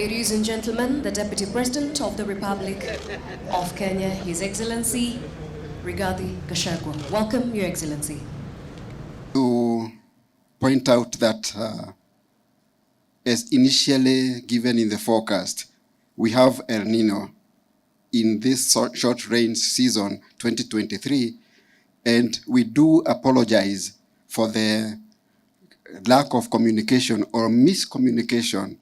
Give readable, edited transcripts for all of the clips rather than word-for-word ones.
Ladies and gentlemen, the Deputy President of the Republic of Kenya, His Excellency Rigathi Gachagua. Welcome, Your Excellency. To point out that as initially given in the forecast, we have El Nino in this short rain season 2023, and we do apologize for the lack of communication or miscommunication,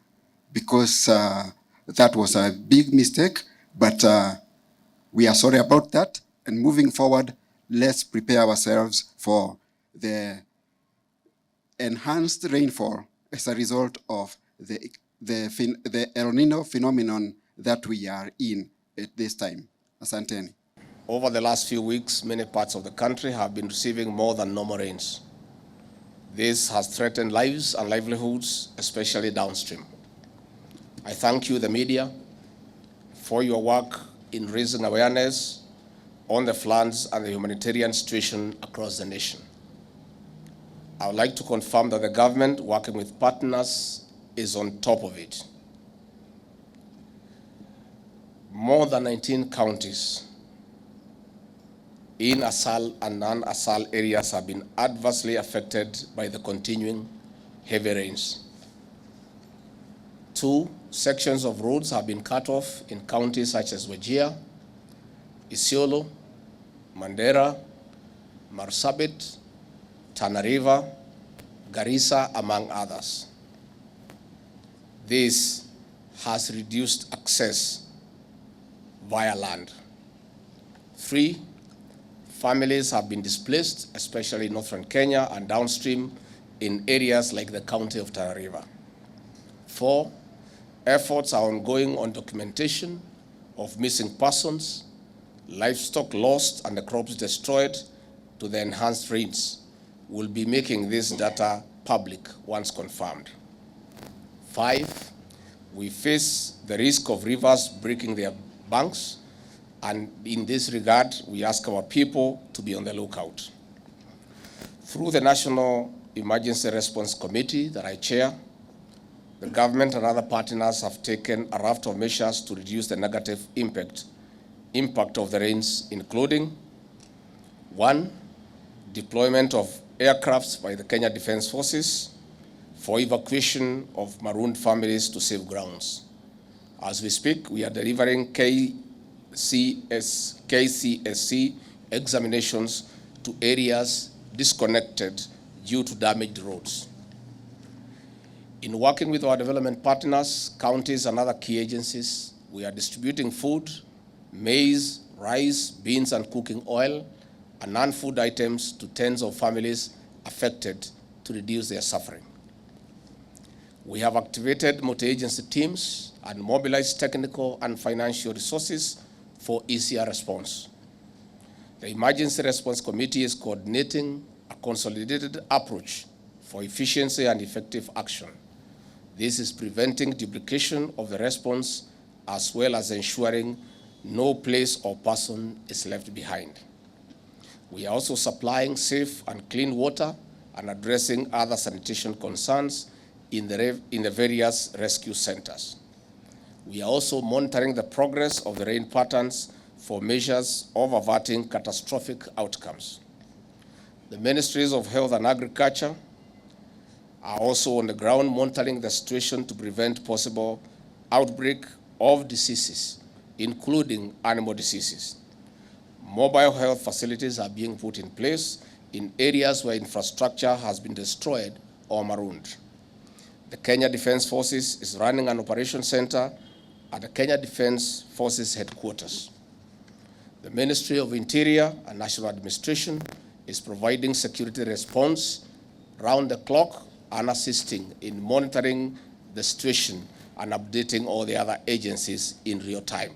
because that was a big mistake, but we are sorry about that. And moving forward, let's prepare ourselves for the enhanced rainfall as a result of the El Nino phenomenon that we are in at this time. Asanteni. Over the last few weeks, many parts of the country have been receiving more than normal rains. This has threatened lives and livelihoods, especially downstream. I thank you, the media, for your work in raising awareness on the floods and the humanitarian situation across the nation. I would like to confirm that the government, working with partners, is on top of it. More than 19 counties in ASAL and non-ASAL areas have been adversely affected by the continuing heavy rains. 2 sections of roads have been cut off in counties such as Wajir, Isiolo, Mandera, Marsabit, Tana River, Garissa, among others. This has reduced access via land. 3 families have been displaced, especially in northern Kenya and downstream in areas like the county of Tana River. 4 efforts are ongoing on documentation of missing persons, livestock lost, and the crops destroyed to the enhanced rains. We'll be making this data public once confirmed. 5, we face the risk of rivers breaking their banks, and in this regard, we ask our people to be on the lookout. Through the National Emergency Response Committee that I chair, the government and other partners have taken a raft of measures to reduce the negative impact of the rains, including 1, deployment of aircrafts by the Kenya Defence Forces for evacuation of marooned families to safe grounds. As we speak, we are delivering KCSC examinations to areas disconnected due to damaged roads. In working with our development partners, counties, and other key agencies, we are distributing food, maize, rice, beans, and cooking oil, and non-food items to tens of families affected to reduce their suffering. We have activated multi-agency teams and mobilized technical and financial resources for easier response. The Emergency Response Committee is coordinating a consolidated approach for efficiency and effective action. This is preventing duplication of the response, as well as ensuring no place or person is left behind. We are also supplying safe and clean water and addressing other sanitation concerns in the various rescue centers. We are also monitoring the progress of the rain patterns for measures of averting catastrophic outcomes. The Ministries of Health and Agriculture are also on the ground monitoring the situation to prevent possible outbreak of diseases, including animal diseases. Mobile health facilities are being put in place in areas where infrastructure has been destroyed or marooned. The Kenya Defence Forces is running an operation center at the Kenya Defence Forces headquarters. The Ministry of Interior and National Administration is providing security response round the clock and assisting in monitoring the situation and updating all the other agencies in real time.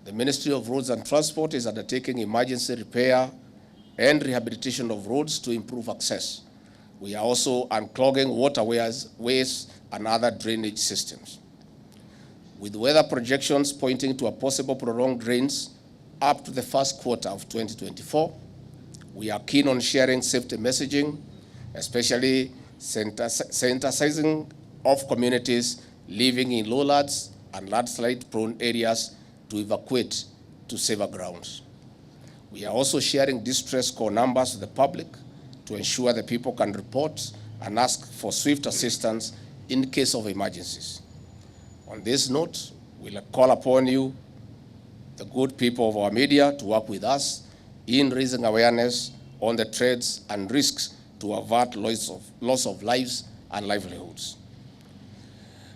The Ministry of Roads and Transport is undertaking emergency repair and rehabilitation of roads to improve access. We are also unclogging waterways and other drainage systems. With weather projections pointing to a possible prolonged rains up to the first quarter of 2024, we are keen on sharing safety messaging, especially sensitizing of communities living in lowlands and landslide-prone areas to evacuate to safer grounds. We are also sharing distress call numbers to the public to ensure that people can report and ask for swift assistance in case of emergencies. On this note, we'll call upon you, the good people of our media, to work with us in raising awareness on the threats and risks to avert loss of lives and livelihoods.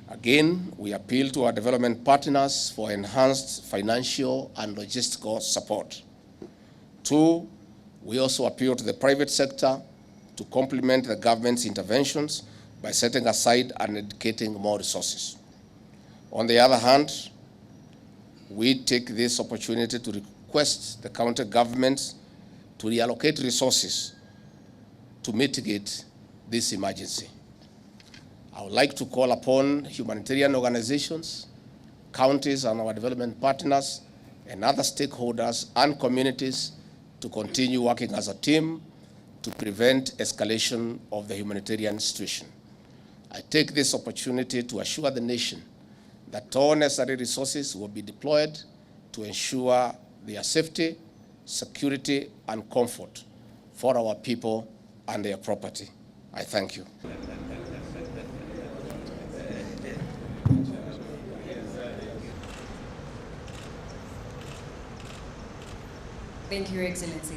Again, we appeal to our development partners for enhanced financial and logistical support. 2, we also appeal to the private sector to complement the government's interventions by setting aside and dedicating more resources. On the other hand, we take this opportunity to request the county governments to reallocate resources to mitigate this emergency. I would like to call upon humanitarian organizations, counties and our development partners, and other stakeholders and communities to continue working as a team to prevent escalation of the humanitarian situation. I take this opportunity to assure the nation that all necessary resources will be deployed to ensure their safety, security, and comfort for our people and their property. I thank you. Thank you, Your Excellency.